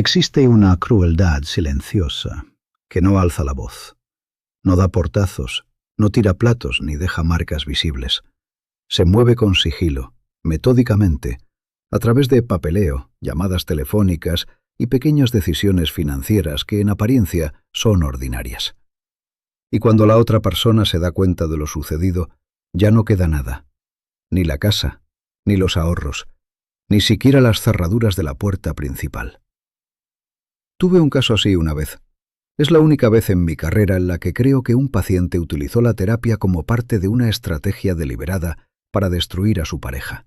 Existe una crueldad silenciosa que no alza la voz, no da portazos, no tira platos ni deja marcas visibles. Se mueve con sigilo, metódicamente, a través de papeleo, llamadas telefónicas y pequeñas decisiones financieras que en apariencia son ordinarias. Y cuando la otra persona se da cuenta de lo sucedido, ya no queda nada, ni la casa, ni los ahorros, ni siquiera las cerraduras de la puerta principal. Tuve un caso así una vez. Es la única vez en mi carrera en la que creo que un paciente utilizó la terapia como parte de una estrategia deliberada para destruir a su pareja.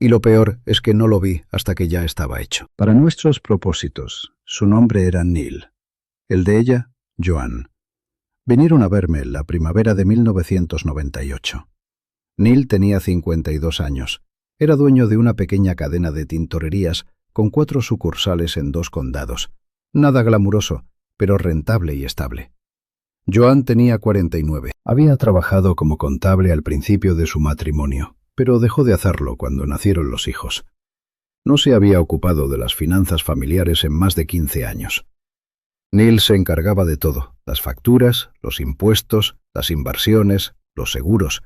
Y lo peor es que no lo vi hasta que ya estaba hecho. Para nuestros propósitos, su nombre era Neil. El de ella, Joan. Vinieron a verme en la primavera de 1998. Neil tenía 52 años. Era dueño de una pequeña cadena de tintorerías con 4 sucursales en 2 condados. Nada glamuroso, pero rentable y estable. Joan tenía 49. Había trabajado como contable al principio de su matrimonio, pero dejó de hacerlo cuando nacieron los hijos. No se había ocupado de las finanzas familiares en más de 15 años. Neil se encargaba de todo: las facturas, los impuestos, las inversiones, los seguros.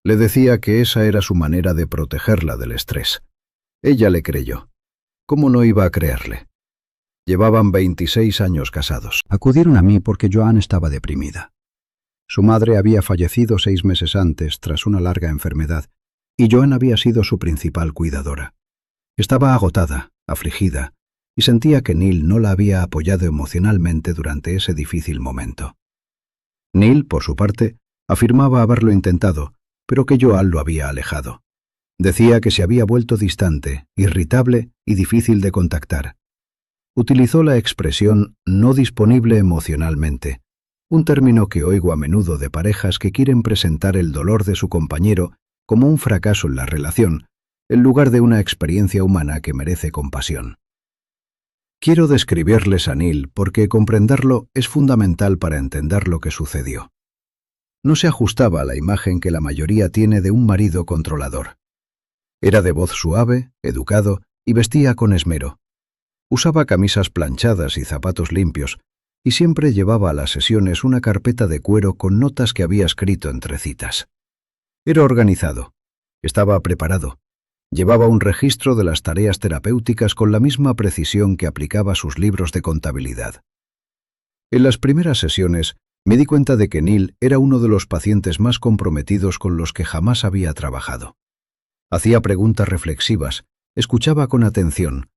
Le decía que esa era su manera de protegerla del estrés. Ella le creyó. ¿Cómo no iba a creerle? Llevaban 26 años casados. Acudieron a mí porque Joan estaba deprimida. Su madre había fallecido 6 meses antes tras una larga enfermedad, y Joan había sido su principal cuidadora. Estaba agotada, afligida, y sentía que Neil no la había apoyado emocionalmente durante ese difícil momento. Neil, por su parte, afirmaba haberlo intentado, pero que Joan lo había alejado. Decía que se había vuelto distante, irritable y difícil de contactar. Utilizó la expresión no disponible emocionalmente, un término que oigo a menudo de parejas que quieren presentar el dolor de su compañero como un fracaso en la relación, en lugar de una experiencia humana que merece compasión. Quiero describirles a Neil porque comprenderlo es fundamental para entender lo que sucedió. No se ajustaba a la imagen que la mayoría tiene de un marido controlador. Era de voz suave, educado y vestía con esmero. Usaba camisas planchadas y zapatos limpios, y siempre llevaba a las sesiones una carpeta de cuero con notas que había escrito entre citas. Era organizado, estaba preparado, llevaba un registro de las tareas terapéuticas con la misma precisión que aplicaba sus libros de contabilidad. En las primeras sesiones me di cuenta de que Neil era uno de los pacientes más comprometidos con los que jamás había trabajado. Hacía preguntas reflexivas, escuchaba con atención,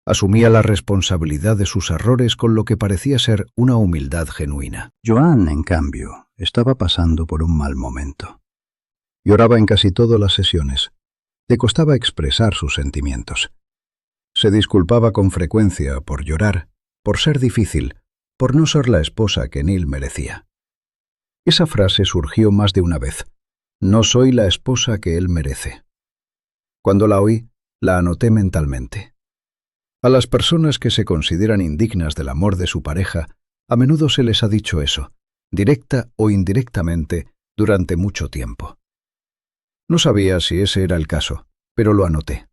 asumía la responsabilidad de sus errores con lo que parecía ser una humildad genuina. Joan, en cambio, estaba pasando por un mal momento. Lloraba en casi todas las sesiones. Le costaba expresar sus sentimientos. Se disculpaba con frecuencia por llorar, por ser difícil, por no ser la esposa que Neil merecía. Esa frase surgió más de una vez. No soy la esposa que él merece. Cuando la oí, la anoté mentalmente. A las personas que se consideran indignas del amor de su pareja, a menudo se les ha dicho eso, directa o indirectamente, durante mucho tiempo. No sabía si ese era el caso, pero lo anoté.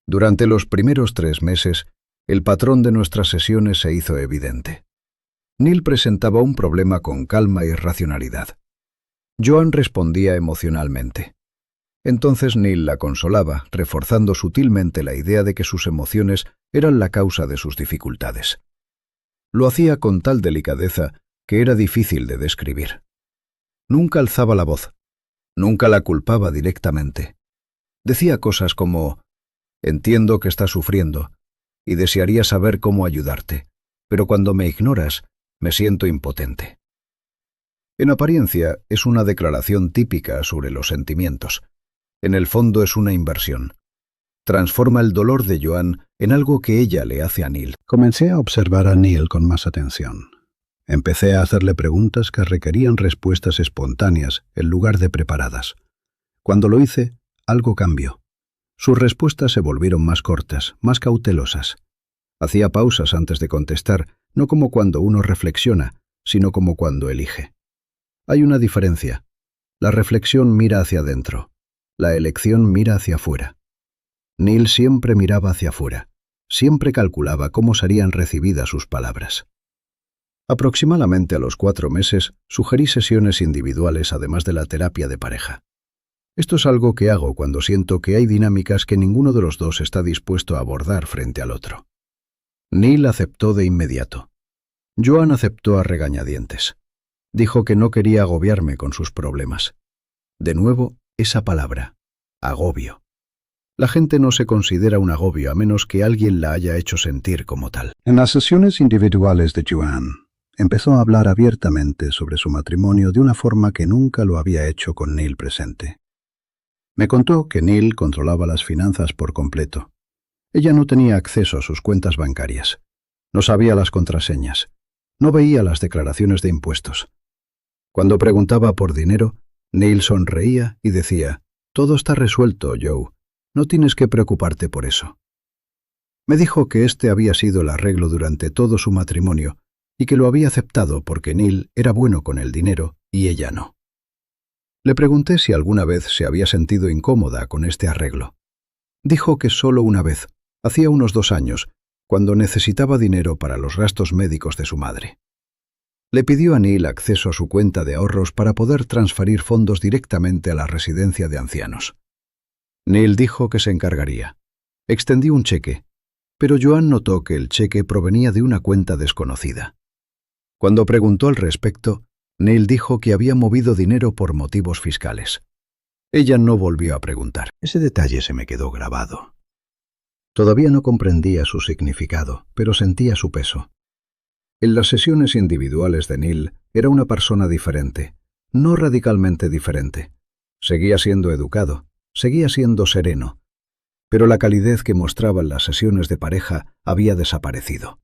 Durante los primeros 3 meses, el patrón de nuestras sesiones se hizo evidente. Neil presentaba un problema con calma y racionalidad. Joan respondía emocionalmente. Entonces Neil la consolaba, reforzando sutilmente la idea de que sus emociones eran la causa de sus dificultades. Lo hacía con tal delicadeza que era difícil de describir. Nunca alzaba la voz, nunca la culpaba directamente. Decía cosas como: entiendo que estás sufriendo y desearía saber cómo ayudarte, pero cuando me ignoras, me siento impotente. En apariencia es una declaración típica sobre los sentimientos. En el fondo es una inversión. Transforma el dolor de Joan en algo que ella le hace a Neil. Comencé a observar a Neil con más atención. Empecé a hacerle preguntas que requerían respuestas espontáneas en lugar de preparadas. Cuando lo hice, algo cambió. Sus respuestas se volvieron más cortas, más cautelosas. Hacía pausas antes de contestar, no como cuando uno reflexiona, sino como cuando elige. Hay una diferencia. La reflexión mira hacia adentro. La elección mira hacia afuera. Neil siempre miraba hacia afuera. Siempre calculaba cómo serían recibidas sus palabras. Aproximadamente a los 4 meses, sugerí sesiones individuales además de la terapia de pareja. Esto es algo que hago cuando siento que hay dinámicas que ninguno de los dos está dispuesto a abordar frente al otro. Neil aceptó de inmediato. Joan aceptó a regañadientes. Dijo que no quería agobiarme con sus problemas. De nuevo, esa palabra, agobio. La gente no se considera un agobio a menos que alguien la haya hecho sentir como tal. En las sesiones individuales de Joan, empezó a hablar abiertamente sobre su matrimonio de una forma que nunca lo había hecho con Neil presente. Me contó que Neil controlaba las finanzas por completo. Ella no tenía acceso a sus cuentas bancarias. No sabía las contraseñas. No veía las declaraciones de impuestos. Cuando preguntaba por dinero, Neil sonreía y decía: «Todo está resuelto, Joe. No tienes que preocuparte por eso». Me dijo que este había sido el arreglo durante todo su matrimonio y que lo había aceptado porque Neil era bueno con el dinero y ella no. Le pregunté si alguna vez se había sentido incómoda con este arreglo. Dijo que solo una vez, hacía unos 2 años, cuando necesitaba dinero para los gastos médicos de su madre. Le pidió a Neil acceso a su cuenta de ahorros para poder transferir fondos directamente a la residencia de ancianos. Neil dijo que se encargaría. Extendió un cheque, pero Joan notó que el cheque provenía de una cuenta desconocida. Cuando preguntó al respecto, Neil dijo que había movido dinero por motivos fiscales. Ella no volvió a preguntar. Ese detalle se me quedó grabado. Todavía no comprendía su significado, pero sentía su peso. En las sesiones individuales de Neil era una persona diferente, no radicalmente diferente. Seguía siendo educado, seguía siendo sereno, pero la calidez que mostraba en las sesiones de pareja había desaparecido.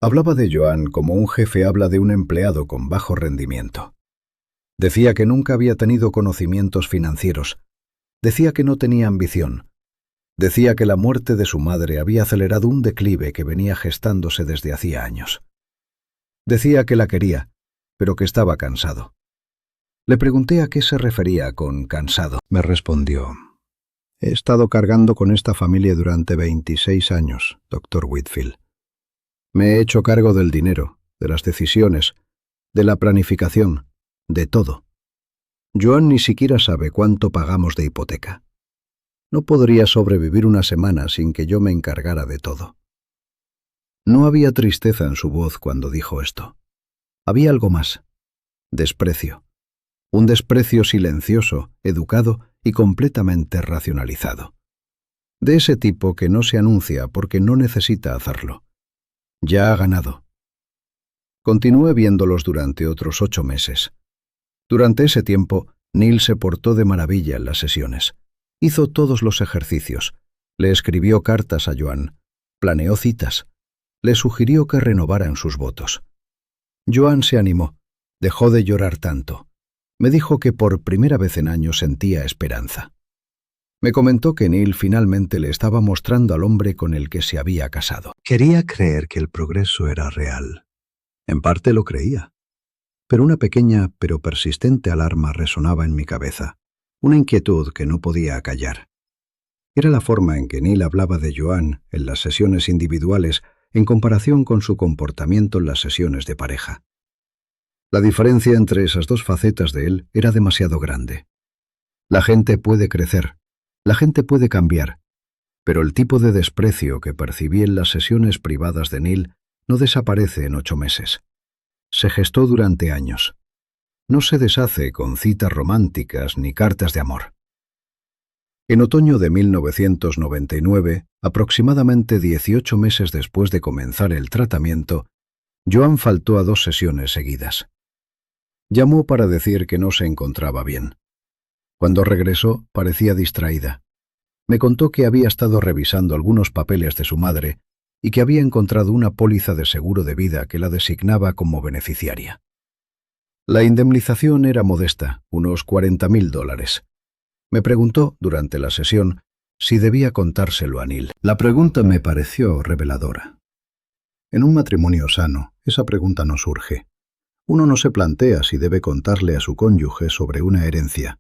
Hablaba de Joan como un jefe habla de un empleado con bajo rendimiento. Decía que nunca había tenido conocimientos financieros. Decía que no tenía ambición. Decía que la muerte de su madre había acelerado un declive que venía gestándose desde hacía años. Decía que la quería, pero que estaba cansado. Le pregunté a qué se refería con cansado. Me respondió: «He estado cargando con esta familia durante 26 años, Dr. Whitfield. Me he hecho cargo del dinero, de las decisiones, de la planificación, de todo. Joan ni siquiera sabe cuánto pagamos de hipoteca. No podría sobrevivir una semana sin que yo me encargara de todo». No había tristeza en su voz cuando dijo esto. Había algo más. Desprecio. Un desprecio silencioso, educado y completamente racionalizado. De ese tipo que no se anuncia porque no necesita hacerlo. Ya ha ganado. Continué viéndolos durante otros 8 meses. Durante ese tiempo, Neil se portó de maravilla en las sesiones. Hizo todos los ejercicios. Le escribió cartas a Joan. Planeó citas. Le sugirió que renovaran sus votos. Joan se animó. Dejó de llorar tanto. Me dijo que por primera vez en años sentía esperanza. Me comentó que Neil finalmente le estaba mostrando al hombre con el que se había casado. Quería creer que el progreso era real. En parte lo creía. Pero una pequeña pero persistente alarma resonaba en mi cabeza, una inquietud que no podía acallar. Era la forma en que Neil hablaba de Joan en las sesiones individuales en comparación con su comportamiento en las sesiones de pareja. La diferencia entre esas dos facetas de él era demasiado grande. La gente puede crecer, la gente puede cambiar, pero el tipo de desprecio que percibí en las sesiones privadas de Neil no desaparece en 8 meses. Se gestó durante años. No se deshace con citas románticas ni cartas de amor. En otoño de 1999, aproximadamente 18 meses después de comenzar el tratamiento, Joan faltó a 2 sesiones seguidas. Llamó para decir que no se encontraba bien. Cuando regresó, parecía distraída. Me contó que había estado revisando algunos papeles de su madre y que había encontrado una póliza de seguro de vida que la designaba como beneficiaria. La indemnización era modesta, unos $40,000. Me preguntó, durante la sesión, si debía contárselo a Neil. La pregunta me pareció reveladora. En un matrimonio sano, esa pregunta no surge. Uno no se plantea si debe contarle a su cónyuge sobre una herencia.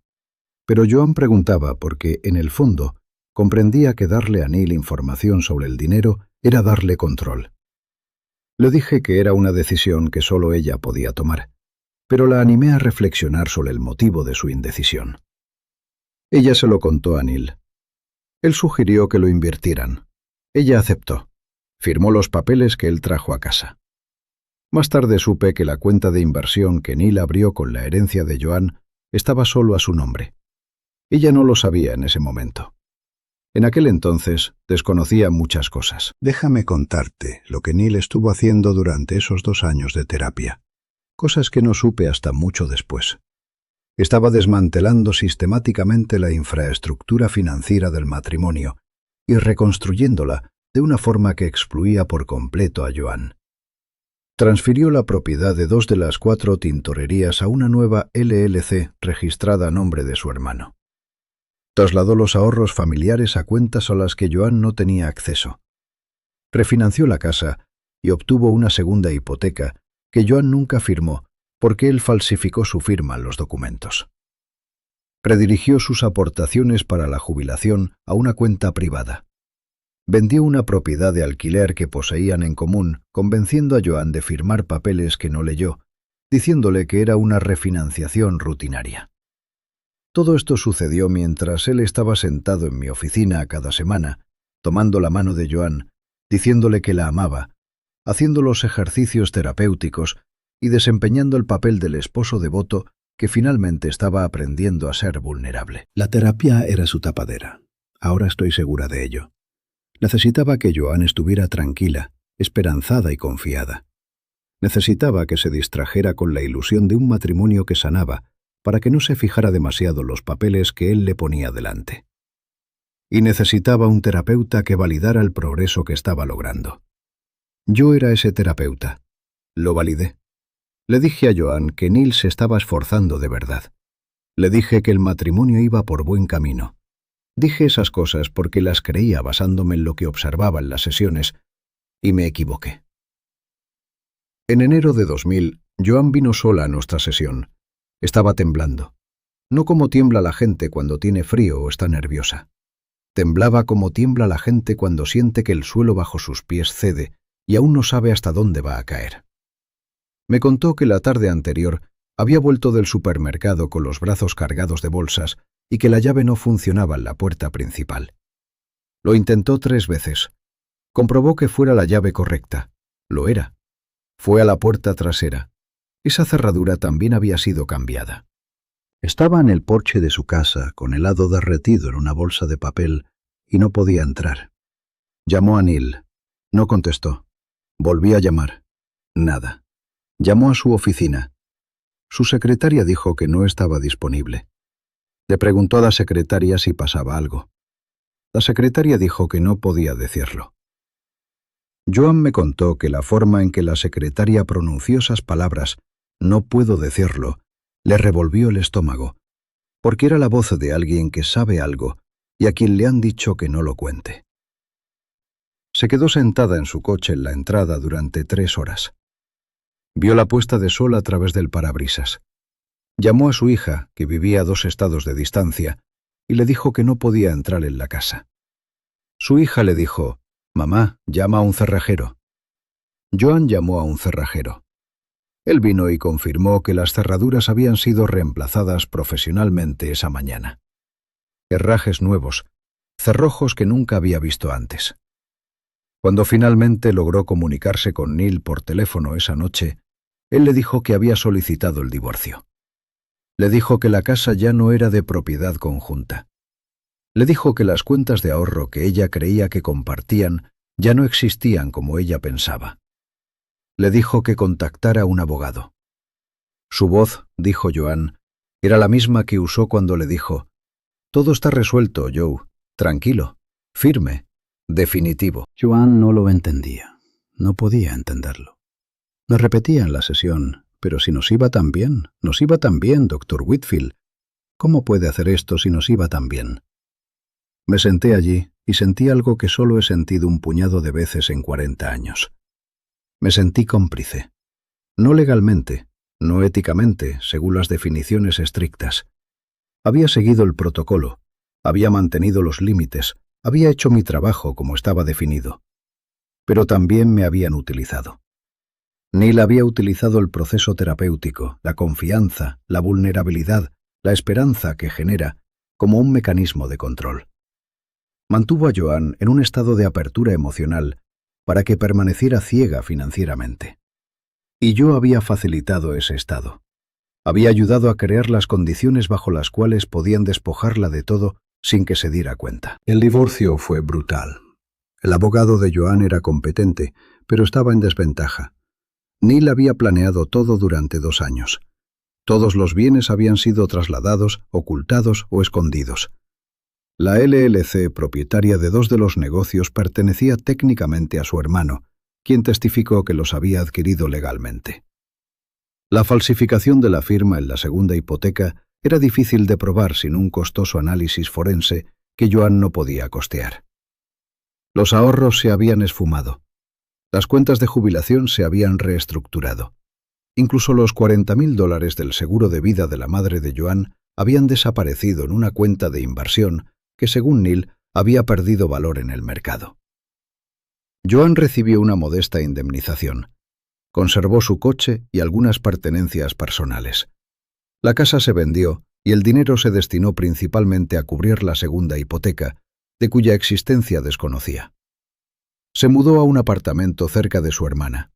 Pero Joan preguntaba porque, en el fondo, comprendía que darle a Neil información sobre el dinero era darle control. Le dije que era una decisión que solo ella podía tomar, pero la animé a reflexionar sobre el motivo de su indecisión. Ella se lo contó a Neil. Él sugirió que lo invirtieran. Ella aceptó. Firmó los papeles que él trajo a casa. Más tarde supe que la cuenta de inversión que Neil abrió con la herencia de Joan estaba solo a su nombre. Ella no lo sabía en ese momento. En aquel entonces desconocía muchas cosas. Déjame contarte lo que Neil estuvo haciendo durante esos 2 años de terapia, cosas que no supe hasta mucho después. Estaba desmantelando sistemáticamente la infraestructura financiera del matrimonio y reconstruyéndola de una forma que excluía por completo a Joan. Transfirió la propiedad de 2 de las 4 tintorerías a una nueva LLC registrada a nombre de su hermano. Trasladó los ahorros familiares a cuentas a las que Joan no tenía acceso. Refinanció la casa y obtuvo una segunda hipoteca que Joan nunca firmó porque él falsificó su firma en los documentos. Redirigió sus aportaciones para la jubilación a una cuenta privada. Vendió una propiedad de alquiler que poseían en común, convenciendo a Joan de firmar papeles que no leyó, diciéndole que era una refinanciación rutinaria. Todo esto sucedió mientras él estaba sentado en mi oficina cada semana, tomando la mano de Joan, diciéndole que la amaba, haciendo los ejercicios terapéuticos y desempeñando el papel del esposo devoto que finalmente estaba aprendiendo a ser vulnerable. La terapia era su tapadera. Ahora estoy segura de ello. Necesitaba que Joan estuviera tranquila, esperanzada y confiada. Necesitaba que se distrajera con la ilusión de un matrimonio que sanaba, para que no se fijara demasiado los papeles que él le ponía delante. Y necesitaba un terapeuta que validara el progreso que estaba logrando. Yo era ese terapeuta. Lo validé. Le dije a Joan que Neil se estaba esforzando de verdad. Le dije que el matrimonio iba por buen camino. Dije esas cosas porque las creía basándome en lo que observaba en las sesiones, y me equivoqué. En enero de 2000, Joan vino sola a nuestra sesión. Estaba temblando. No como tiembla la gente cuando tiene frío o está nerviosa. Temblaba como tiembla la gente cuando siente que el suelo bajo sus pies cede y aún no sabe hasta dónde va a caer. Me contó que la tarde anterior había vuelto del supermercado con los brazos cargados de bolsas y que la llave no funcionaba en la puerta principal. Lo intentó 3 veces. Comprobó que fuera la llave correcta. Lo era. Fue a la puerta trasera. Esa cerradura también había sido cambiada. Estaba en el porche de su casa, con helado derretido en una bolsa de papel, y no podía entrar. Llamó a Neil. No contestó. Volví a llamar. Nada. Llamó a su oficina. Su secretaria dijo que no estaba disponible. Le preguntó a la secretaria si pasaba algo. La secretaria dijo que no podía decirlo. Joan me contó que la forma en que la secretaria pronunció esas palabras, no puedo decirlo, le revolvió el estómago, porque era la voz de alguien que sabe algo y a quien le han dicho que no lo cuente. Se quedó sentada en su coche en la entrada durante 3 horas. Vio la puesta de sol a través del parabrisas. Llamó a su hija, que vivía a 2 estados de distancia, y le dijo que no podía entrar en la casa. Su hija le dijo: «Mamá, llama a un cerrajero». Joan llamó a un cerrajero. Él vino y confirmó que las cerraduras habían sido reemplazadas profesionalmente esa mañana. Herrajes nuevos, cerrojos que nunca había visto antes. Cuando finalmente logró comunicarse con Neil por teléfono esa noche, él le dijo que había solicitado el divorcio. Le dijo que la casa ya no era de propiedad conjunta. Le dijo que las cuentas de ahorro que ella creía que compartían ya no existían como ella pensaba. Le dijo que contactara a un abogado. Su voz, dijo Joan, era la misma que usó cuando le dijo: «Todo está resuelto, Joe. Tranquilo, firme, definitivo». Joan no lo entendía. No podía entenderlo. Me repetía en la sesión: «Pero si nos iba tan bien, Dr. Whitfield. ¿Cómo puede hacer esto si nos iba tan bien?» Me senté allí y sentí algo que solo he sentido un puñado de veces en 40 años. Me sentí cómplice. No legalmente, no éticamente, según las definiciones estrictas. Había seguido el protocolo, había mantenido los límites, había hecho mi trabajo como estaba definido. pero también me habían utilizado. Neil había utilizado el proceso terapéutico, la confianza, la vulnerabilidad, la esperanza que genera como un mecanismo de control. Mantuvo a Joan en un estado de apertura emocional para que permaneciera ciega financieramente. Y yo había facilitado ese estado. Había ayudado a crear las condiciones bajo las cuales podían despojarla de todo sin que se diera cuenta. El divorcio fue brutal. El abogado de Joan era competente, pero estaba en desventaja. Neil había planeado todo durante 2 años. Todos los bienes habían sido trasladados, ocultados o escondidos. La LLC, propietaria de 2 de los negocios, pertenecía técnicamente a su hermano, quien testificó que los había adquirido legalmente. La falsificación de la firma en la segunda hipoteca era difícil de probar sin un costoso análisis forense que Joan no podía costear. Los ahorros se habían esfumado. Las cuentas de jubilación se habían reestructurado. Incluso los $40.000 del seguro de vida de la madre de Joan habían desaparecido en una cuenta de inversión que, según Neil, había perdido valor en el mercado. Joan recibió una modesta indemnización. Conservó su coche y algunas pertenencias personales. La casa se vendió y el dinero se destinó principalmente a cubrir la segunda hipoteca, de cuya existencia desconocía. Se mudó a un apartamento cerca de su hermana.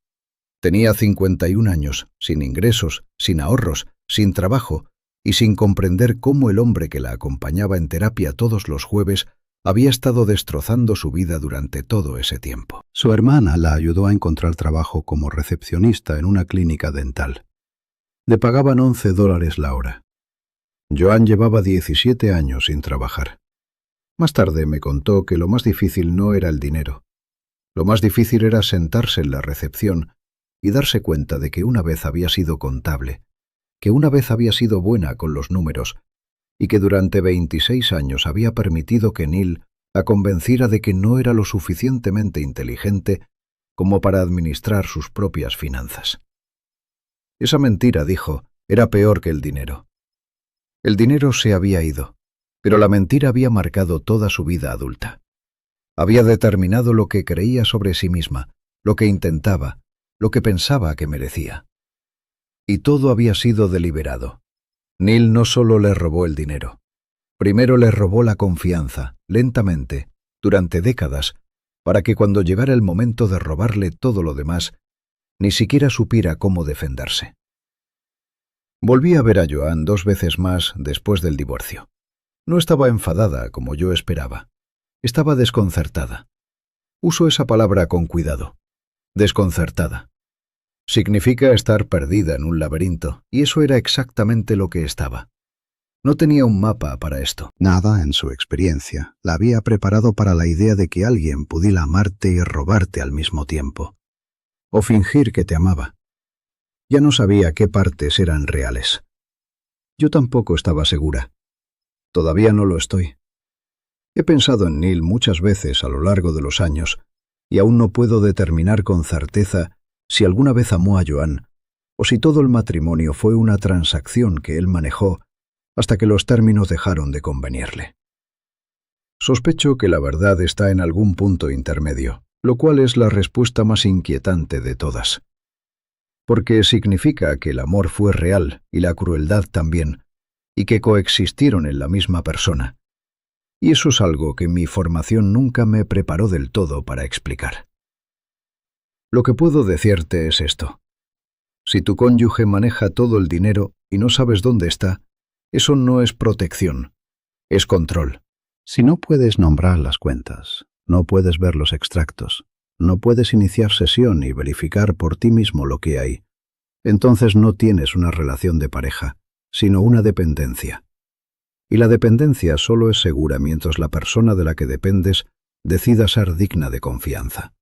Tenía 51 años, sin ingresos, sin ahorros, sin trabajo y sin comprender cómo el hombre que la acompañaba en terapia todos los jueves había estado destrozando su vida durante todo ese tiempo. Su hermana la ayudó a encontrar trabajo como recepcionista en una clínica dental. Le pagaban $11 la hora. Joan llevaba 17 años sin trabajar. Más tarde me contó que lo más difícil no era el dinero. Lo más difícil era sentarse en la recepción y darse cuenta de que una vez había sido contable, que una vez había sido buena con los números y que durante 26 años había permitido que Neil la convenciera de que no era lo suficientemente inteligente como para administrar sus propias finanzas. Esa mentira, dijo, era peor que el dinero. El dinero se había ido, pero la mentira había marcado toda su vida adulta. Había determinado lo que creía sobre sí misma, lo que intentaba, lo que pensaba que merecía. Y todo había sido deliberado. Neil no solo le robó el dinero. Primero le robó la confianza, lentamente, durante décadas, para que cuando llegara el momento de robarle todo lo demás, ni siquiera supiera cómo defenderse. Volví a ver a Joan 2 veces más después del divorcio. No estaba enfadada como yo esperaba. Estaba desconcertada. Uso esa palabra con cuidado. Desconcertada. Significa estar perdida en un laberinto, y eso era exactamente lo que estaba. No tenía un mapa para esto. Nada en su experiencia la había preparado para la idea de que alguien pudiera amarte y robarte al mismo tiempo. O fingir que te amaba. Ya no sabía qué partes eran reales. Yo tampoco estaba segura. Todavía no lo estoy. He pensado en Neil muchas veces a lo largo de los años, y aún no puedo determinar con certeza si alguna vez amó a Joan, o si todo el matrimonio fue una transacción que él manejó hasta que los términos dejaron de convenirle. Sospecho que la verdad está en algún punto intermedio, lo cual es la respuesta más inquietante de todas. Porque significa que el amor fue real y la crueldad también, y que coexistieron en la misma persona. Y eso es algo que mi formación nunca me preparó del todo para explicar. Lo que puedo decirte es esto. Si tu cónyuge maneja todo el dinero y no sabes dónde está, eso no es protección, es control. Si no puedes nombrar las cuentas, no puedes ver los extractos, no puedes iniciar sesión y verificar por ti mismo lo que hay, entonces no tienes una relación de pareja, sino una dependencia. Y la dependencia solo es segura mientras la persona de la que dependes decida ser digna de confianza.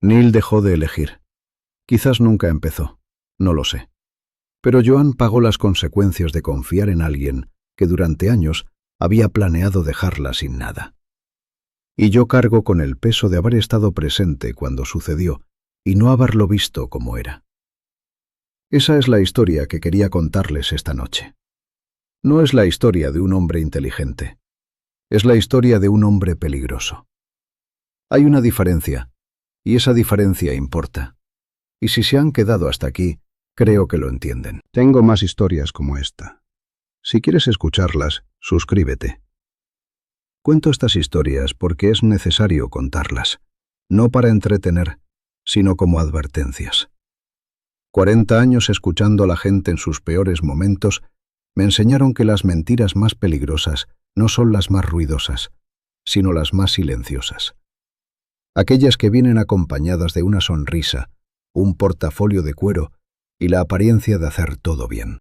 Neil dejó de elegir. Quizás nunca empezó, no lo sé. Pero Joan pagó las consecuencias de confiar en alguien que durante años había planeado dejarla sin nada. Y yo cargo con el peso de haber estado presente cuando sucedió y no haberlo visto como era. Esa es la historia que quería contarles esta noche. No es la historia de un hombre inteligente. Es la historia de un hombre peligroso. Hay una diferencia, Y esa diferencia importa. Y si se han quedado hasta aquí, creo que lo entienden. Tengo más historias como esta. Si quieres escucharlas, suscríbete. Cuento estas historias porque es necesario contarlas, no para entretener, sino como advertencias. 40 años escuchando a la gente en sus peores momentos me enseñaron que las mentiras más peligrosas no son las más ruidosas, sino las más silenciosas. Aquellas que vienen acompañadas de una sonrisa, un portafolio de cuero y la apariencia de hacer todo bien.